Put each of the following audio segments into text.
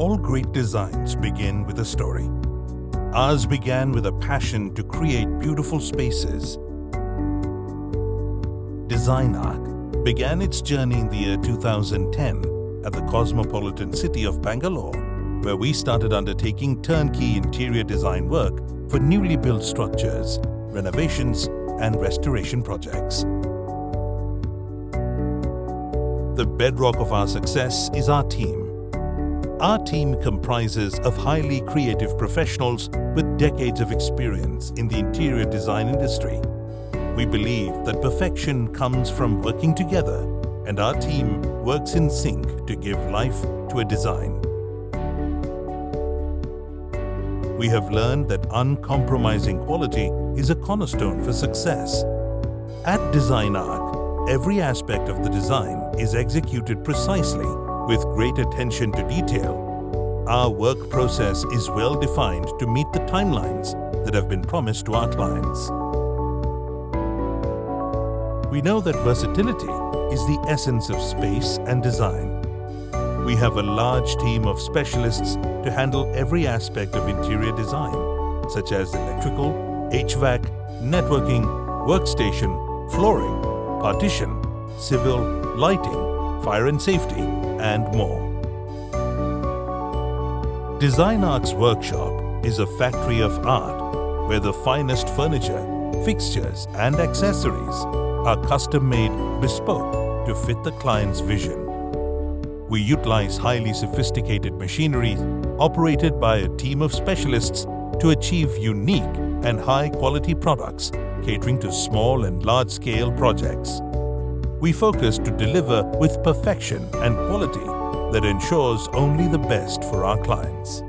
All great designs begin with a story. Ours began with a passion to create beautiful spaces. DesignArc began its journey in the year 2010 at the cosmopolitan city of Bangalore, where we started undertaking turnkey interior design work for newly built structures, renovations, and restoration projects. The bedrock of our success is our team. Our team comprises of highly creative professionals with decades of experience in the interior design industry. We believe that perfection comes from working together, and our team works in sync to give life to a design. We have learned that uncompromising quality is a cornerstone for success. At DesignArc, every aspect of the design is executed precisely with great attention to detail. Our work process is well defined to meet the timelines that have been promised to our clients. We know that versatility is the essence of space and design. We have a large team of specialists to handle every aspect of interior design, such as electrical, HVAC, networking, workstation, flooring, partition, civil, lighting, fire and safety, and more. DesignArc's workshop is a factory of art where the finest furniture, fixtures, and accessories are custom-made bespoke to fit the client's vision. We utilize highly sophisticated machinery operated by a team of specialists to achieve unique and high-quality products catering to small and large-scale projects. We focus to deliver with perfection and quality that ensures only the best for our clients.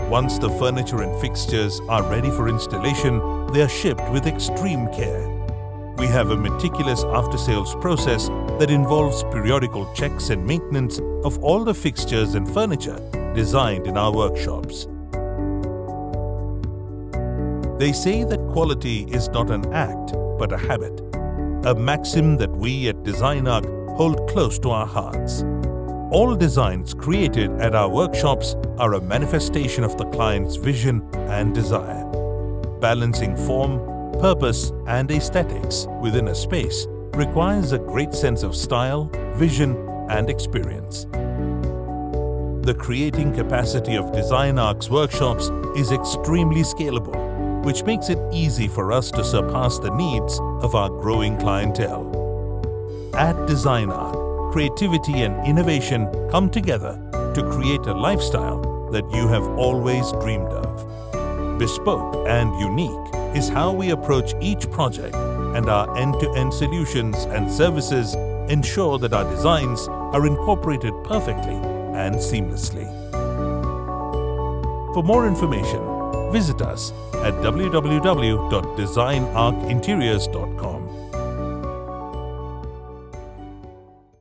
Once the furniture and fixtures are ready for installation, they are shipped with extreme care. We have a meticulous after-sales process that involves periodical checks and maintenance of all the fixtures and furniture designed in our workshops. They say that quality is not an act, but a habit, a maxim that we at DesignArc hold close to our hearts. All designs created at our workshops are a manifestation of the client's vision and desire. Balancing form, purpose, and aesthetics within a space requires a great sense of style, vision, and experience. The creating capacity of DesignArc's workshops is extremely scalable, which makes it easy for us to surpass the needs of our growing clientele. At DesignArc, creativity and innovation come together to create a lifestyle that you have always dreamed of. Bespoke and unique is how we approach each project, and our end-to-end solutions and services ensure that our designs are incorporated perfectly and seamlessly. For more information, visit us at www.designarcinteriors.com.